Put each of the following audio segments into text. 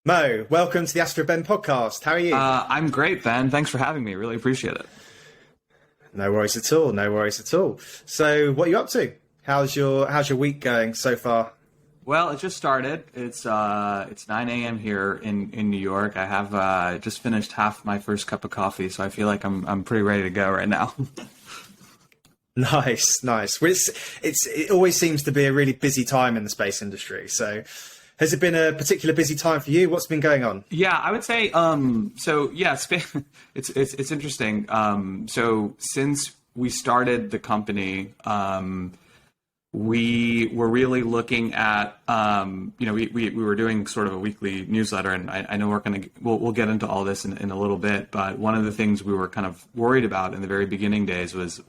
Mo, welcome to the Astro Ben podcast. How are you? I'm great, Ben. Thanks for having me. Really appreciate it. No worries at all. No worries at all. So, what are you up to? How's your week going so far? Well, it just started. It's 9 a.m. here in New York. I have just finished half my first cup of coffee, so I feel like I'm pretty ready to go right now. Nice, nice. Well, it always seems to be a really busy time in the space industry. So, has it been a particular busy time for you? What's been going on? Yeah, I would say it's interesting. So since we started the company, we were really looking at we were doing sort of a weekly newsletter, and I know we'll get into all this in a little bit, but one of the things we were kind of worried about in the very beginning days was, is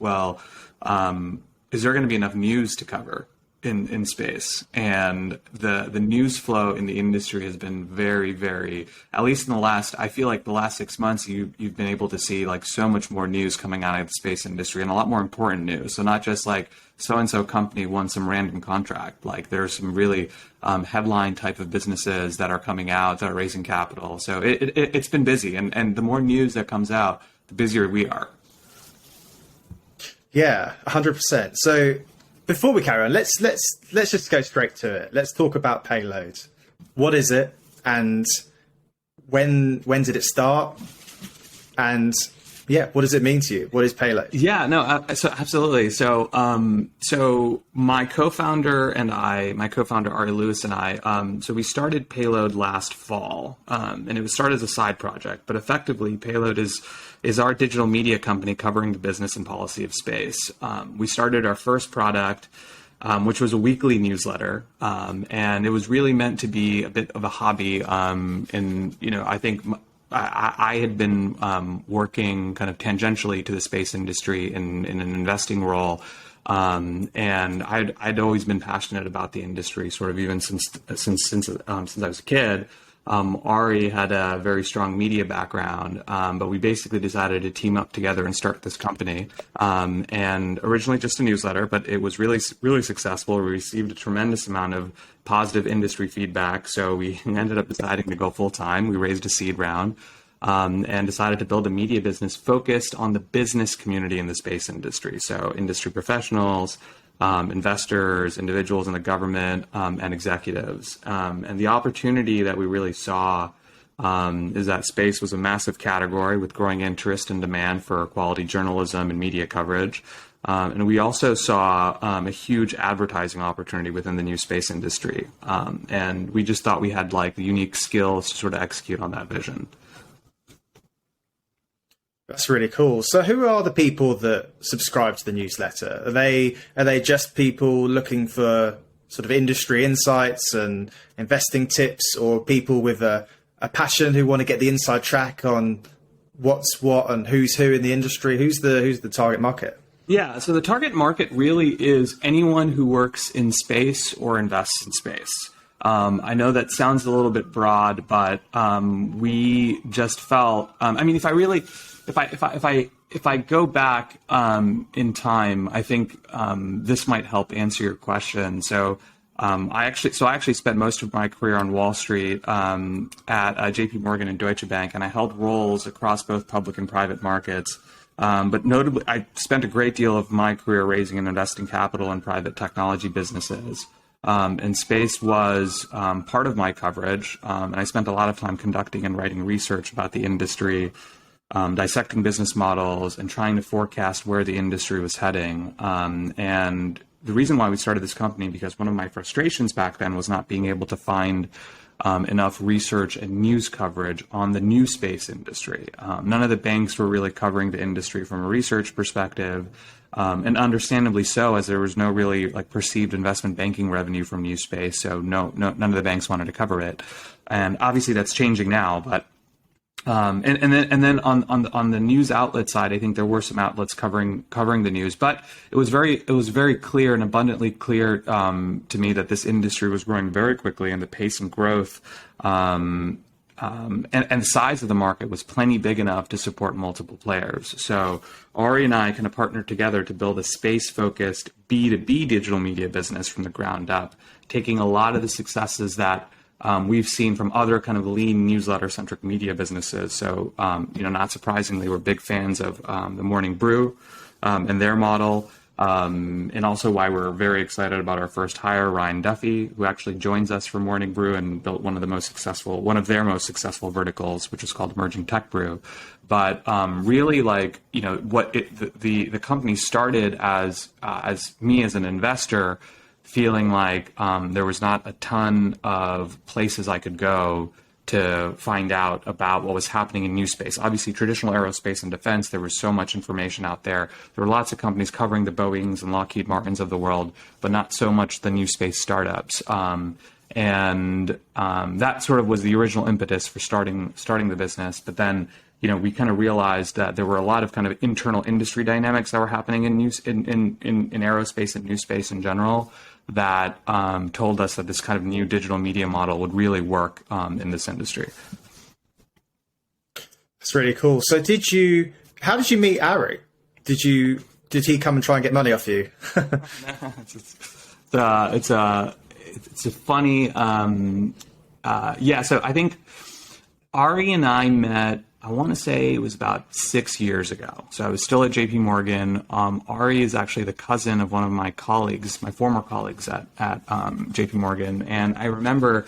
there going to be enough news to cover in space? And the news flow in the industry has been very, very, at least in I feel like the last 6 months, you've been able to see like so much more news coming out of the space industry, and a lot more important news. So not just like so-and-so company won some random contract. Like there's some really headline type of businesses that are coming out that are raising capital. So it's been busy, and the more news that comes out, the busier we are. Yeah, 100%. So, before we carry on, let's just go straight to it. Let's talk about Payload. What is it, and when did it start? And yeah, what does it mean to you? What is Payload? Yeah, no, so absolutely. So my co-founder Ari Lewis and I, so we started Payload last fall, and it was started as a side project. But effectively, Payload is our digital media company covering the business and policy of space. We started our first product, which was a weekly newsletter, and it was really meant to be a bit of a hobby. I think I had been working kind of tangentially to the space industry in an investing role, and I'd always been passionate about the industry, sort of even since I was a kid. Ari had a very strong media background, but we basically decided to team up together and start this company. And originally just a newsletter, but it was really, really successful. We received a tremendous amount of positive industry feedback. So we ended up deciding to go full time. We raised a seed round, and decided to build a media business focused on the business community in the space industry. So industry professionals, investors, individuals in the government, and executives. And the opportunity that we really saw is that space was a massive category with growing interest and demand for quality journalism and media coverage. And we also saw a huge advertising opportunity within the new space industry. And we just thought we had like the unique skills to sort of execute on that vision. That's really cool. So who are the people that subscribe to the newsletter? Are they just people looking for sort of industry insights and investing tips, or people with a passion who want to get the inside track on what's what and who's who in the industry? Who's the target market? Yeah, so the target market really is anyone who works in space or invests in space. I know that sounds a little bit broad, but we just felt. If I go back in time, I think this might help answer your question. So I actually spent most of my career on Wall Street at J.P. Morgan and Deutsche Bank, and I held roles across both public and private markets. But notably, I spent a great deal of my career raising and investing capital in private technology businesses. And space was part of my coverage, and I spent a lot of time conducting and writing research about the industry, dissecting business models, and trying to forecast where the industry was heading. And the reason why we started this company, because one of my frustrations back then was not being able to find enough research and news coverage on the new space industry. None of the banks were really covering the industry from a research perspective. And understandably so, as there was no really like perceived investment banking revenue from new space. So none of the banks wanted to cover it. And obviously that's changing now, but and then on the news outlet side, I think there were some outlets covering the news, but it was very clear and abundantly clear to me that this industry was growing very quickly, and the pace and growth and the size of the market was plenty big enough to support multiple players. So Ari and I kind of partnered together to build a space-focused B2B digital media business from the ground up, taking a lot of the successes that we've seen from other kind of lean newsletter-centric media businesses. So, not surprisingly, we're big fans of the Morning Brew and their model. And also why we're very excited about our first hire, Ryan Duffy, who actually joins us from Morning Brew and built one of their most successful verticals, which is called Emerging Tech Brew. But really, the company started as me as an investor, feeling like there was not a ton of places I could go to find out about what was happening in new space. Obviously, traditional aerospace and defense, there was so much information out there. There were lots of companies covering the Boeings and Lockheed Martins of the world, but not so much the new space startups. And that sort of was the original impetus for starting the business. But then, we kind of realized that there were a lot of kind of internal industry dynamics that were happening in aerospace and new space in general, that told us that this kind of new digital media model would really work in this industry. That's really cool. So how did you meet Ari? Did he come and try and get money off you? It's a funny, so I think Ari and I met, I want to say it was about 6 years ago. So I was still at JP Morgan. Ari is actually the cousin of one of my colleagues, my former colleagues at JP Morgan. And I remember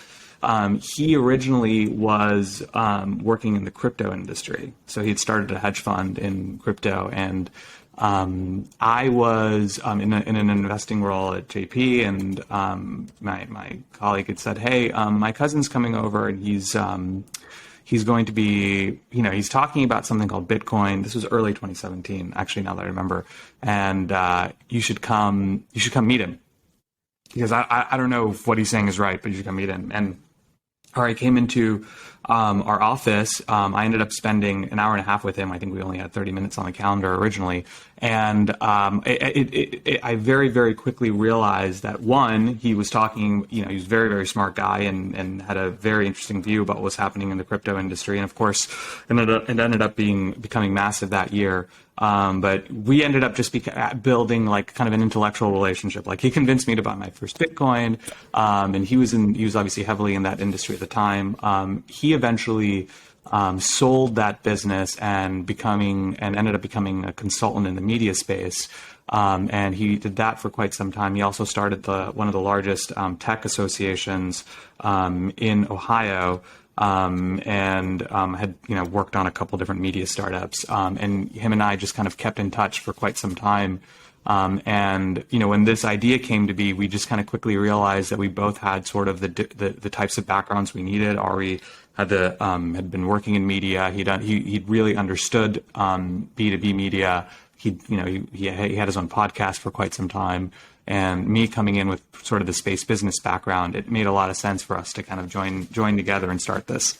he originally was working in the crypto industry. So he had started a hedge fund in crypto. And I was in an investing role at JP. And my colleague had said, hey, my cousin's coming over and he's going to be, he's talking about something called Bitcoin. This was early 2017, actually, now that I remember. And you should come meet him. Because I don't know if what he's saying is right, but you should come meet him. And Ari came into our office. I ended up spending an hour and a half with him. I think we only had 30 minutes on the calendar originally. And I very, very quickly realized that, one, he was talking, he was a very, very smart guy and had a very interesting view about what was happening in the crypto industry. And of course, it ended up becoming massive that year. But we ended up just building like kind of an intellectual relationship. Like he convinced me to buy my first Bitcoin, and he was obviously heavily in that industry at the time. He eventually sold that business and ended up becoming a consultant in the media space. And he did that for quite some time. He also started one of the largest tech associations in Ohio. And had worked on a couple different media startups, and him and I just kind of kept in touch for quite some time. And when this idea came to be, we just kind of quickly realized that we both had sort of the types of backgrounds we needed. Ari had been working in media. He'd really understood B2B media. He had his own podcast for quite some time. And me coming in with sort of the space business background, it made a lot of sense for us to kind of join together and start this.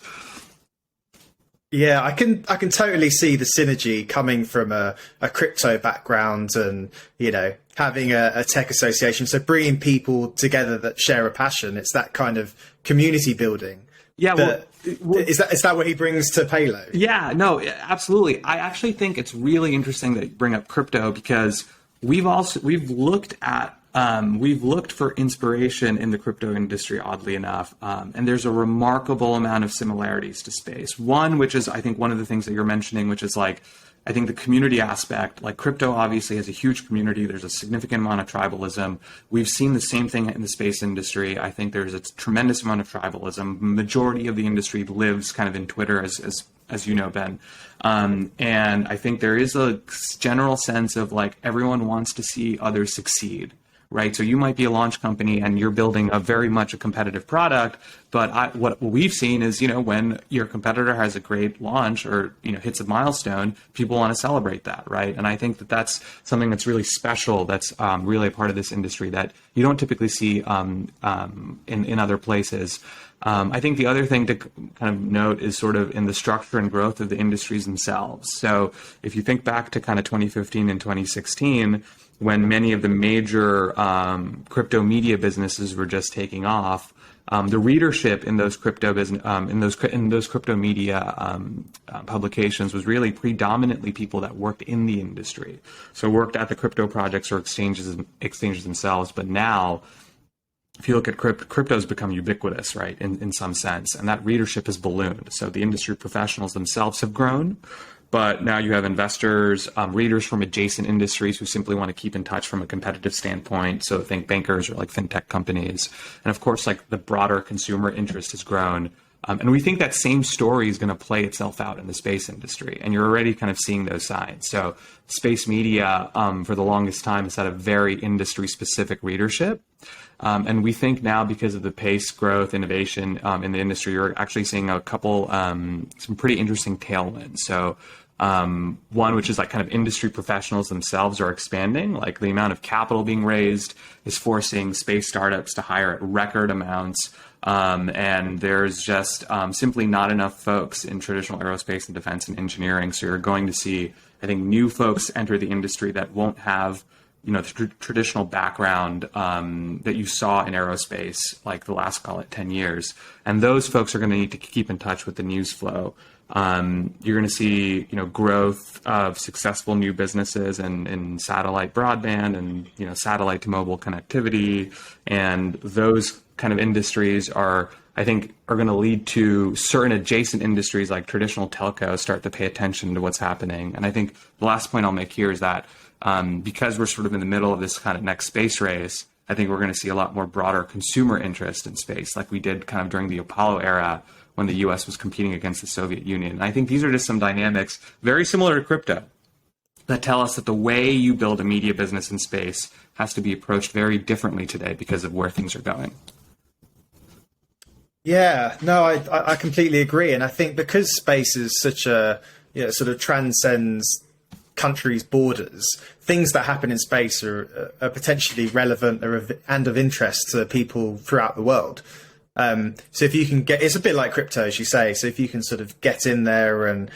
Yeah, I can totally see the synergy coming from a crypto background and, having a tech association. So bringing people together that share a passion, it's that kind of community building. Yeah. Is that what he brings to Payload? Yeah, no, absolutely. I actually think it's really interesting that you bring up crypto because we've looked for inspiration in the crypto industry, oddly enough, and there's a remarkable amount of similarities to space. One, which is I think one of the things that you're mentioning, which is like I think the community aspect. Like crypto obviously has a huge community. There's a significant amount of tribalism. We've seen the same thing in the space industry. I think there's a tremendous amount of tribalism. Majority of the industry lives kind of in Twitter, as you know, Ben. And I think there is a general sense of like everyone wants to see others succeed, right? So you might be a launch company and you're building a very much a competitive product, but what we've seen is, when your competitor has a great launch or, hits a milestone, people want to celebrate that, right? And I think that that's something that's really special. That's really a part of this industry that you don't typically see in other places. I think the other thing to kind of note is sort of in the structure and growth of the industries themselves. So if you think back to kind of 2015 and 2016, when many of the major crypto media businesses were just taking off, the readership in those crypto in those crypto media publications was really predominantly people that worked in the industry, so worked at the crypto projects or exchanges themselves. But now, if you look at crypto's become ubiquitous, right, in some sense, and that readership has ballooned. So the industry professionals themselves have grown, but now you have investors, readers from adjacent industries who simply want to keep in touch from a competitive standpoint. So think bankers or like fintech companies. And of course, like the broader consumer interest has grown. And we think that same story is going to play itself out in the space industry. And you're already kind of seeing those signs. So space media, for the longest time, has had a very industry-specific readership. And we think now, because of the pace, growth, innovation in the industry, you're actually seeing a couple, some pretty interesting tailwinds. So one, which is like kind of industry professionals themselves are expanding, like the amount of capital being raised is forcing space startups to hire at record amounts. And there's just simply not enough folks in traditional aerospace and defense and engineering. So you're going to see, I think, new folks enter the industry that won't have, the traditional background that you saw in aerospace, like the last, call it 10 years. And those folks are going to need to keep in touch with the news flow. You're going to see, growth of successful new businesses in satellite broadband and, satellite to mobile connectivity. And those kind of industries are going to lead to certain adjacent industries like traditional telco start to pay attention to what's happening. And I think the last point I'll make here is that because we're sort of in the middle of this kind of next space race, I think we're going to see a lot more broader consumer interest in space, like we did kind of during the Apollo era when the US was competing against the Soviet Union. And I think these are just some dynamics very similar to crypto that tell us that the way you build a media business in space has to be approached very differently today because of where things are going. Yeah, no, I completely agree. And I think because space is such a, sort of transcends countries' borders, things that happen in space are potentially relevant and of interest to people throughout the world. So if you can it's a bit like crypto, as you say. So if you can sort of get in there and,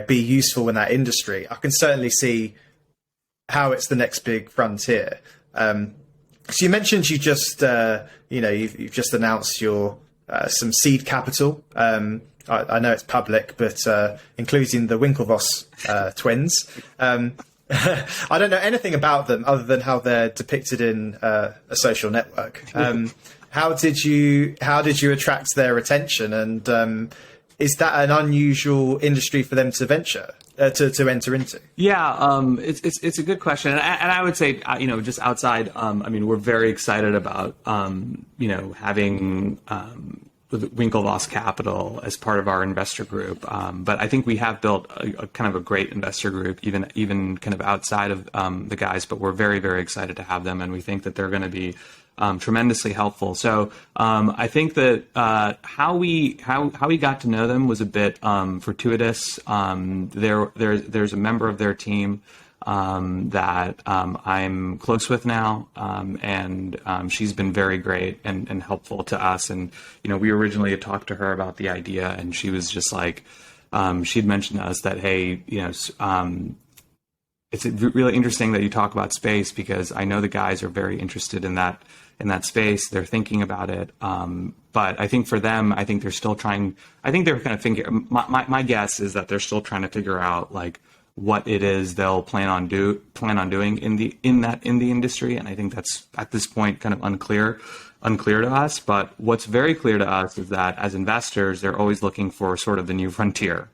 be useful in that industry, I can certainly see how it's the next big frontier. So you mentioned you just, you've just announced your some seed capital. I know it's public, but including the Winklevoss twins. I don't know anything about them other than how they're depicted in a social network. How did you attract their attention, and is that an unusual industry for them to venture? To enter into? Yeah, it's a good question, and I would say, just outside, we're very excited about, having Winklevoss Capital as part of our investor group. But I think we have built a kind of a great investor group, even kind of outside of the guys. But we're very, very excited to have them, and we think that they're going to be tremendously helpful. So I think that how we got to know them was a bit fortuitous. There's a member of their team that I'm close with now, and she's been very great and helpful to us. And we originally had talked to her about the idea, and she was just like, she'd mentioned to us that, hey, it's really interesting that you talk about space, because I know the guys are very interested in that space. They're thinking about it. But I think for them, I think they're still trying, I think they're kind of thinking, my guess is that they're still trying to figure out like what it is they'll plan on doing in the industry. And I think that's at this point kind of unclear to us. But what's very clear to us is that as investors, they're always looking for sort of the new frontier,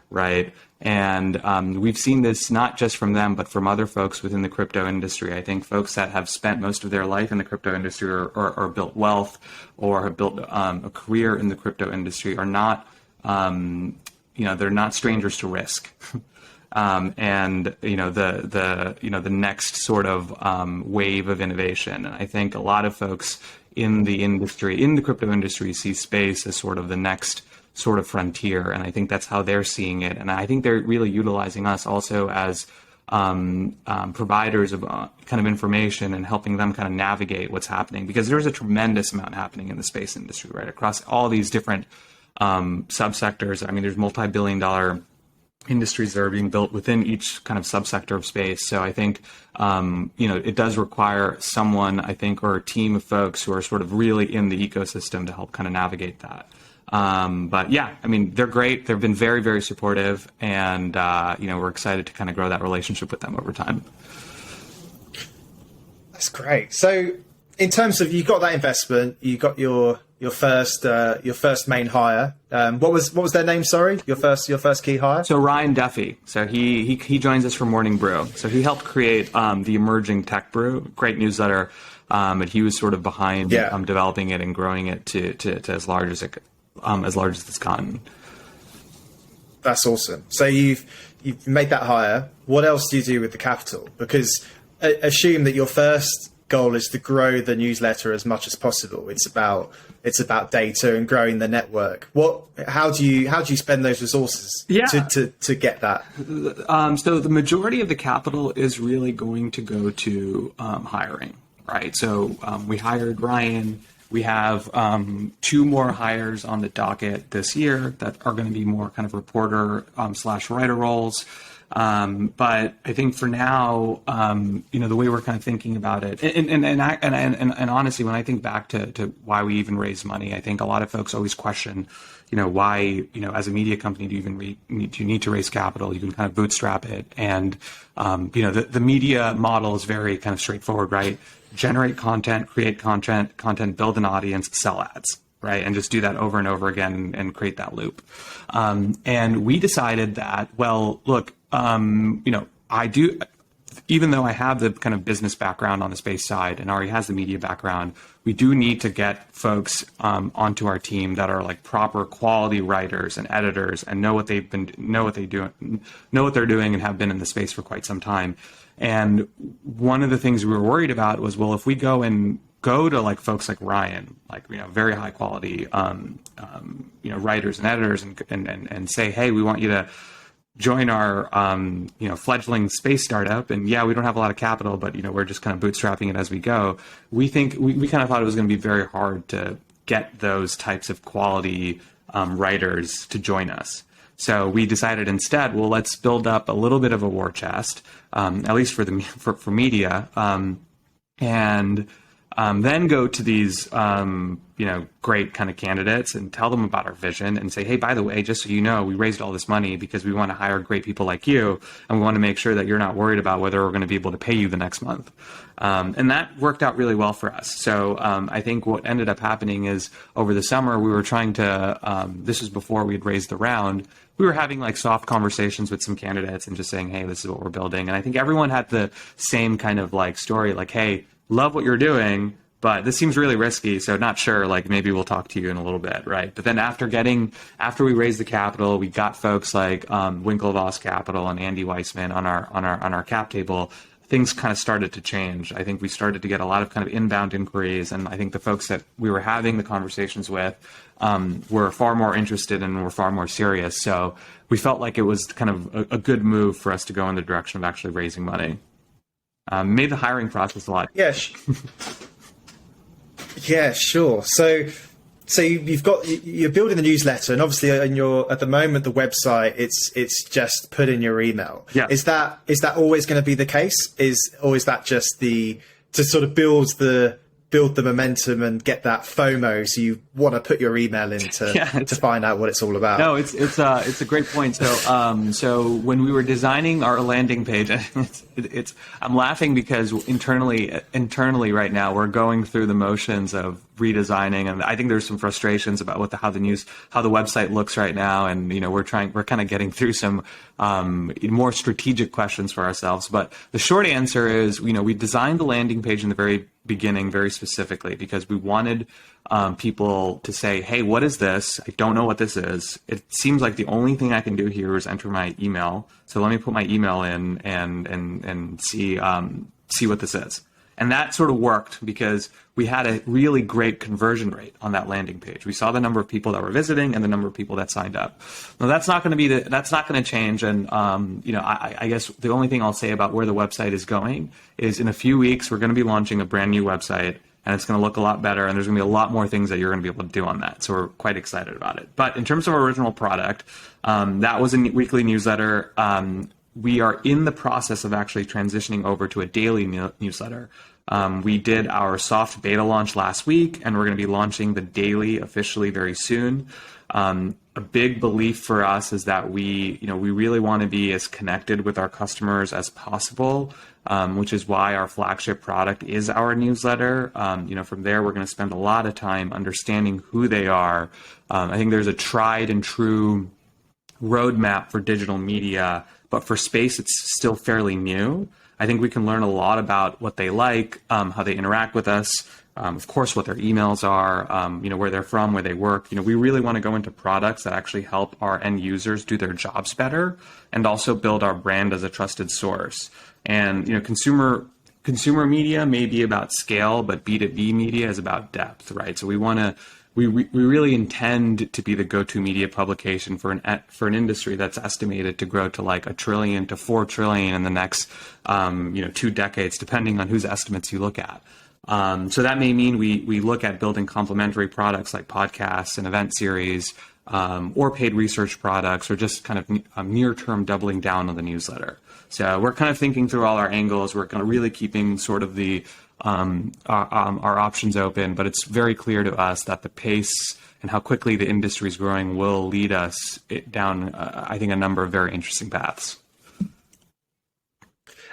right? And we've seen this not just from them, but from other folks within the crypto industry. I think folks that have spent most of their life in the crypto industry or built wealth or have built a career in the crypto industry are not, they're not strangers to risk. And the next sort of wave of innovation. And I think a lot of folks in the crypto industry, see space as sort of the next sort of frontier, and I think that's how they're seeing it. And I think they're really utilizing us also as providers of kind of information and helping them kind of navigate what's happening, because there's a tremendous amount happening in the space industry, right, across all these different subsectors. I mean, there's multi-billion-dollar industries that are being built within each kind of subsector of space. So I think, it does require someone, I think, or a team of folks who are sort of really in the ecosystem to help kind of navigate that. But yeah, I mean, they're great. They've been very, very supportive, and, we're excited to kind of grow that relationship with them over time. That's great. So in terms of, you got that investment, you got your first main hire. What was their name? Sorry, your first key hire. So Ryan Duffy. So he joins us from Morning Brew. So he helped create the Emerging Tech Brew, great newsletter. But he was sort of behind developing it and growing it to as large as it's gotten. That's awesome. So you've made that hire. What else do you do with the capital? Because assume that your first goal is to grow the newsletter as much as possible. It's about data and growing the network. How do you spend those resources to get that? So the majority of the capital is really going to go to hiring, right? So we hired Ryan. We have 2 more hires on the docket this year that are going to be more kind of reporter / writer roles. But I think for now, the way we're kind of thinking about it, and honestly, when I think back to why we even raised money, I think a lot of folks always question, why, as a media company, do you need to raise capital? You can kind of bootstrap it, and the media model is very kind of straightforward, right? Generate content, create content, build an audience, sell ads, right? And just do that over and over again and create that loop. And we decided that, well, look, I do, even though I have the kind of business background on the space side and Ari has the media background, we do need to get folks onto our team that are like proper quality writers and editors and know what they're doing and have been in the space for quite some time. And one of the things we were worried about was, well, if we go to like folks like Ryan, like, very high quality, writers and editors and say, hey, we want you to join our, fledgling space startup. And we don't have a lot of capital, but, we're just kind of bootstrapping it as we go. We think we kind of thought it was going to be very hard to get those types of quality writers to join us. So we decided instead, well, let's build up a little bit of a war chest, at least for media, and then go to these, great kind of candidates and tell them about our vision and say, hey, by the way, just so you know, we raised all this money because we want to hire great people like you, and we want to make sure that you're not worried about whether we're going to be able to pay you the next month. And that worked out really well for us. So I think what ended up happening is over the summer, we were trying to, this was before we had raised the round, we were having like soft conversations with some candidates and just saying, hey, this is what we're building. And I think everyone had the same kind of like story, like, hey, love what you're doing, but this seems really risky, so not sure, like maybe we'll talk to you in a little bit, right? But then after we raised the capital, we got folks like Winklevoss Capital and Andy Weissman on our cap table. Things kind of started to change. I think we started to get a lot of kind of inbound inquiries, and I think the folks that we were having the conversations with were far more interested and were far more serious. So we felt like it was kind of a good move for us to go in the direction of actually raising money. Made the hiring process a lot. Yeah, yeah, sure. So you're building the newsletter, and obviously at the moment the website it's just put in your email. Yeah. Is that always going to be the case? Or is that just to sort of build the momentum and get that FOMO, so you want to put your email in to find out what it's all about? No, it's a great point. So when we were designing our landing page, I'm laughing because internally right now we're going through the motions of redesigning, and I think there's some frustrations about how the website looks right now, and we're kind of getting through some more strategic questions for ourselves. But the short answer is, we designed the landing page in the very beginning very specifically because we wanted people to say, hey, what is this? I don't know what this is. It seems like the only thing I can do here is enter my email. So let me put my email in and see what this is. And that sort of worked because we had a really great conversion rate on that landing page. We saw the number of people that were visiting and the number of people that signed up. Now that's not going to change. And I guess the only thing I'll say about where the website is going is in a few weeks we're going to be launching a brand new website, and it's going to look a lot better, and there's going to be a lot more things that you're going to be able to do on that. So we're quite excited about it. But in terms of our original product, that was a weekly newsletter. We are in the process of actually transitioning over to a daily newsletter. We did our soft beta launch last week, and we're going to be launching the daily officially very soon. A big belief for us is that we really want to be as connected with our customers as possible. which is why our flagship product is our newsletter. From there, we're going to spend a lot of time understanding who they are. I think there's a tried and true roadmap for digital media, but for space, it's still fairly new. I think we can learn a lot about what they like, how they interact with us, of course, what their emails are, where they're from, where they work. We really want to go into products that actually help our end users do their jobs better and also build our brand as a trusted source. And, consumer media may be about scale, but B2B media is about depth, right? So we really intend to be the go-to media publication for an industry that's estimated to grow to like $1 trillion to $4 trillion in the next 2 decades, depending on whose estimates you look at. So that may mean we look at building complementary products like podcasts and event series, or paid research products, or just kind of near-term doubling down on the newsletter. So we're kind of thinking through all our angles. We're kind of really keeping sort of our options open, but it's very clear to us that the pace and how quickly the industry is growing will lead us down, I think, a number of very interesting paths.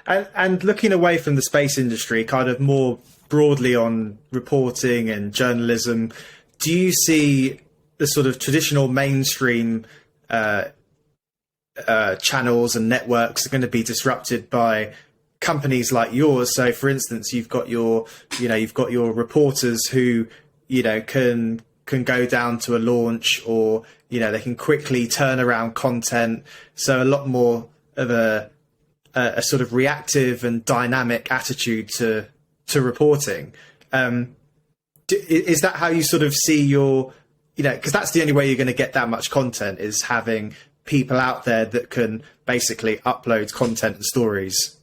And looking away from the space industry, kind of more broadly on reporting and journalism, do you see the sort of traditional mainstream channels and networks are going to be disrupted by companies like yours? So, for instance, you've got your reporters who, can go down to a launch, or, they can quickly turn around content. So a lot more of a sort of reactive and dynamic attitude to reporting. Is that how you sort of see your, because that's the only way you're going to get that much content, is having people out there that can basically upload content and stories.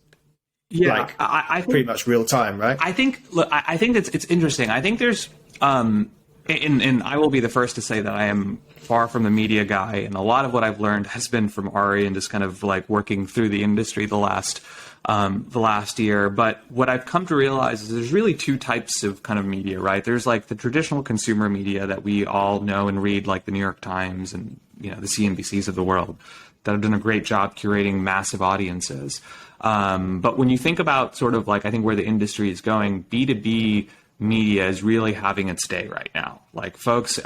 Yeah, I think, pretty much real time, right? I think it's interesting. I think there's, and I will be the first to say that I am far from the media guy, and a lot of what I've learned has been from Ari and just kind of like working through the industry the last year. But what I've come to realize is there's really 2 types of kind of media, right? There's like the traditional consumer media that we all know and read, like the New York Times and the CNBCs of the world, that have done a great job curating massive audiences. But when you think about sort of like, I think where the industry is going, B2B media is really having its day right now. Like folks,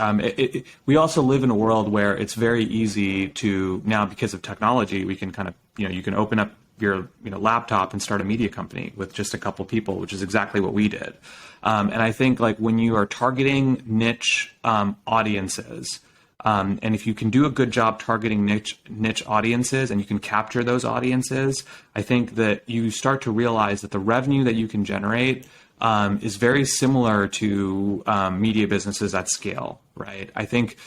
we also live in a world where it's very easy to now, because of technology, we can kind of, you can open up your laptop and start a media company with just a couple people, which is exactly what we did. And I think like when you are targeting niche audiences, and if you can do a good job targeting niche audiences and you can capture those audiences, I think that you start to realize that the revenue that you can generate is very similar to media businesses at scale, right? I think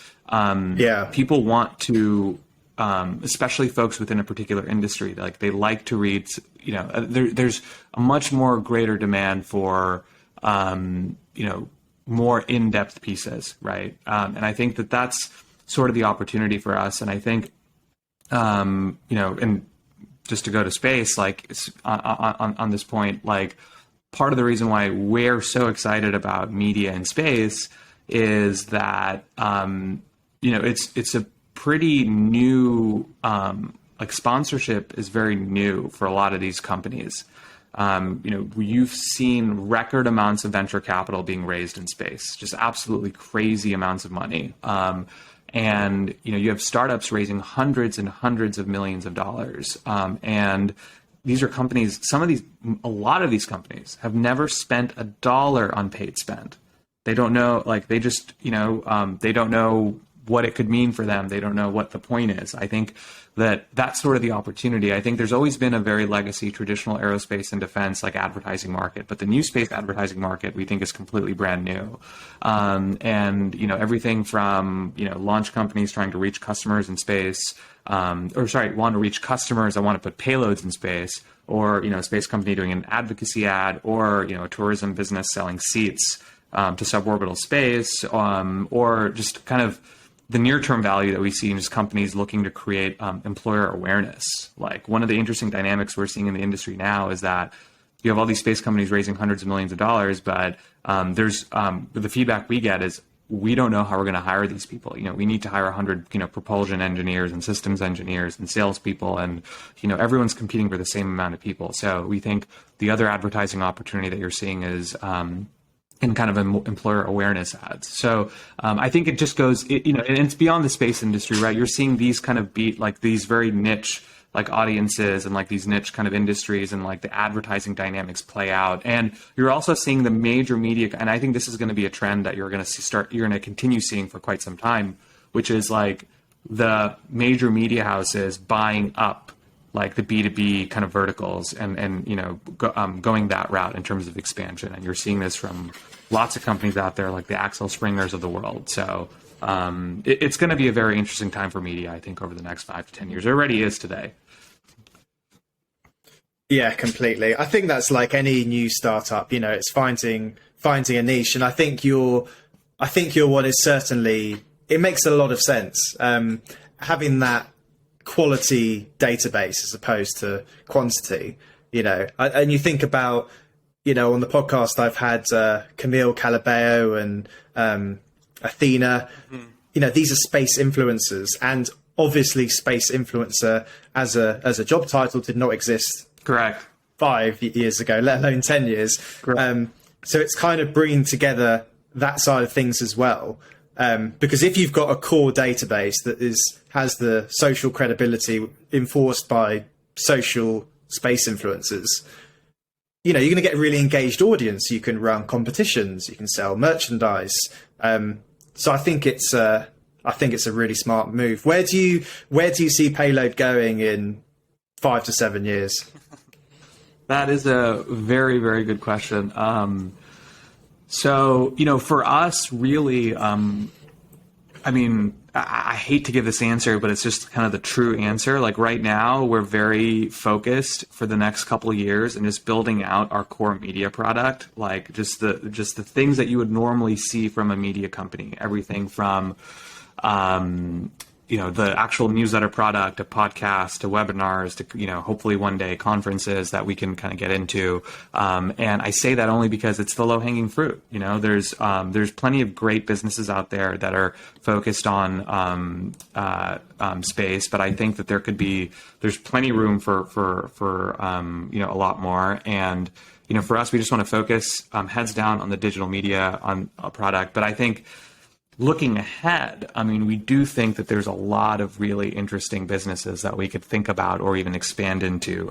people want to, especially folks within a particular industry, like they like to read, there's a much more greater demand for, more in-depth pieces, right? And I think that that's sort of the opportunity for us. And I think, and just to go to space, like on this point, like part of the reason why we're so excited about media in space is that, it's a pretty new, like sponsorship is very new for a lot of these companies. You've seen record amounts of venture capital being raised in space, just absolutely crazy amounts of money. And, you have startups raising hundreds and hundreds of millions of dollars. And these are companies, a lot of these companies have never spent $1 on paid spend. They don't know, like they just, they don't know what it could mean for them. They don't know what the point is. I think that that's sort of the opportunity. I think there's always been a very legacy traditional aerospace and defense like advertising market, but the new space advertising market we think is completely brand new. And everything from launch companies trying to reach customers in space, want to reach customers that want to put payloads in space, or a space company doing an advocacy ad, or a tourism business selling seats to suborbital space, or just kind of the near-term value that we see in just companies looking to create employer awareness. Like one of the interesting dynamics we're seeing in the industry now is that you have all these space companies raising hundreds of millions of dollars, but there's the feedback we get is we don't know how we're going to hire these people. We need to hire 100, propulsion engineers and systems engineers and salespeople, and, everyone's competing for the same amount of people. So we think the other advertising opportunity that you're seeing is in kind of employer awareness ads. So I think it just goes, and it's beyond the space industry, right? You're seeing these kind of these very niche audiences and these niche kind of industries and the advertising dynamics play out. And you're also seeing the major media, and I think this is going to be a trend that you're going to continue seeing for quite some time, which is the major media houses buying up the B2B kind of verticals and going that route in terms of expansion. And you're seeing this from lots of companies out there, like the Axel Springers of the world. So it's going to be a very interesting time for media, I think, over the next 5 to 10 years. It already is today. Yeah, completely. I think that's like any new startup, it's finding a niche. And I think your one is certainly, it makes a lot of sense. Having that quality database as opposed to quantity, and you think about, on the podcast, I've had Camille Calabeo and Athena, these are space influencers, and obviously space influencer as a job title did not exist. Correct. 5 years ago, let alone 10 years. So it's kind of bringing together that side of things as well. Because if you've got a core database that has the social credibility enforced by social space influencers, you're going to get a really engaged audience. You can run competitions, you can sell merchandise. So I think it's a really smart move. Where do you see Payload going in 5 to 7 years? That is a very, very good question. So, for us, really, I hate to give this answer, but it's just kind of the true answer. Right now, we're very focused for the next couple of years and just building out our core media product, just the things that you would normally see from a media company. Everything from the actual newsletter product, a podcast, to webinars, to, hopefully one day conferences that we can kind of get into. And I say that only because it's the low hanging fruit. There's plenty of great businesses out there that are focused on space, but I think that there's plenty of room for a lot more. And, for us, we just want to focus heads down on the digital media on a product. But I think, looking ahead, we do think that there's a lot of really interesting businesses that we could think about or even expand into.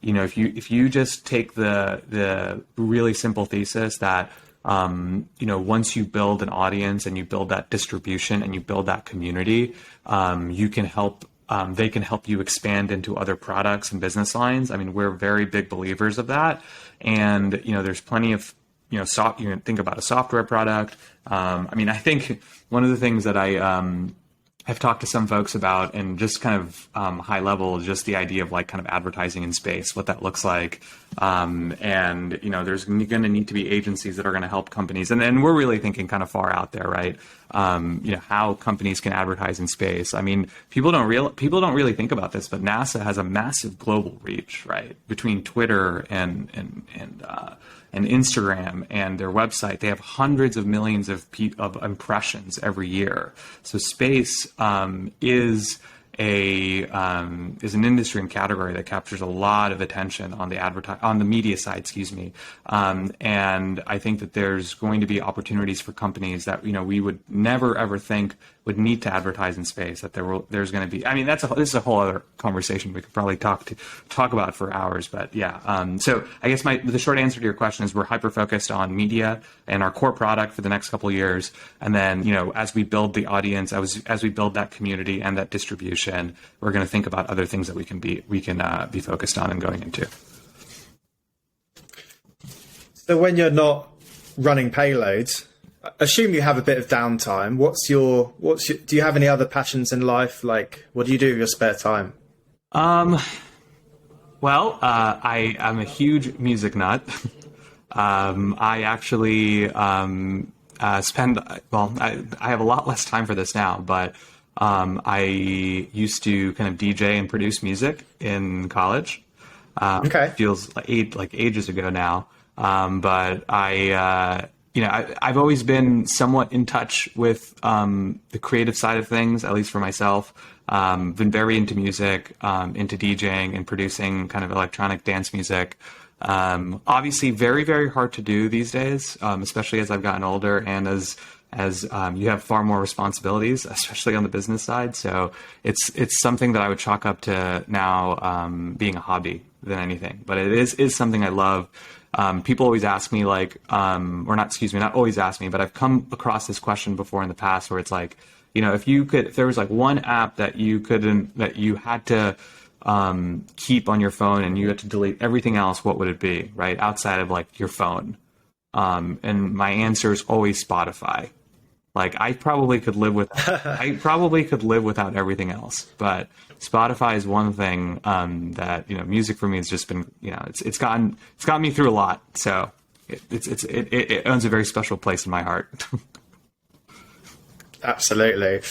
If you just take the really simple thesis that, once you build an audience and you build that distribution and you build that community, you can help. They can help you expand into other products and business lines. We're very big believers of that, and there's plenty of you can think about a software product. I think one of the things that I've talked to some folks about, and just kind of high level, just the idea of kind of advertising in space, what that looks like. And, there's going to need to be agencies that are going to help companies. And we're really thinking kind of far out there, right? How companies can advertise in space. People don't really think about this, but NASA has a massive global reach, right? Between Twitter and Instagram and their website, they have hundreds of millions of impressions every year. So space is an industry and category that captures a lot of attention on the media side, and I think that there's going to be opportunities for companies that we would never ever think would need to advertise in space. That there's going to be. This is a whole other conversation we could probably talk about for hours. But yeah, so I guess the short answer to your question is we're hyper focused on media and our core product for the next couple of years, and then as we build the audience, as we build that community and that distribution, we're going to think about other things that we can be focused on and going into. So when you're not running Payloads, assume you have a bit of downtime. Do you have any other passions in life? What do you do with your spare time? Well, I'm a huge music nut. I actually I have a lot less time for this now, but I used to kind of DJ and produce music in college. Okay. Feels like ages ago now. But I I've always been somewhat in touch with the creative side of things, at least for myself. Been very into music, into DJing and producing kind of electronic dance music. Obviously very, very hard to do these days, especially as I've gotten older and as you have far more responsibilities, especially on the business side. So it's something that I would chalk up to now being a hobby than anything. But it is something I love. People always ask me not always ask me, but I've come across this question before in the past where it's like, if there was like one app that you had to keep on your phone and you had to delete everything else, what would it be, right? Outside of like your phone. And my answer is always Spotify. Like I probably could live without everything else, but Spotify is one thing that music for me has just been it's gotten me through a lot. So it owns a very special place in my heart. Absolutely.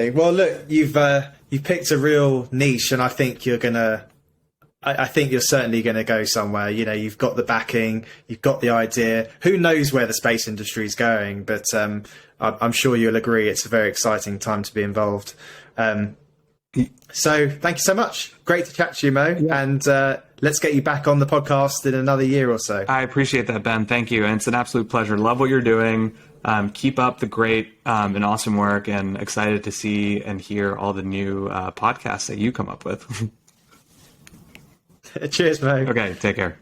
Well, look, you've picked a real niche, and I think you're certainly going to go somewhere. You've got the backing, you've got the idea. Who knows where the space industry is going? But I'm sure you'll agree it's a very exciting time to be involved. So thank you so much. Great to chat to you, Mo. Yeah. And let's get you back on the podcast in another year or so. I appreciate that, Ben. Thank you. And it's an absolute pleasure. Love what you're doing. Keep up the great and awesome work, and excited to see and hear all the new podcasts that you come up with. Cheers, Mo. Okay, take care.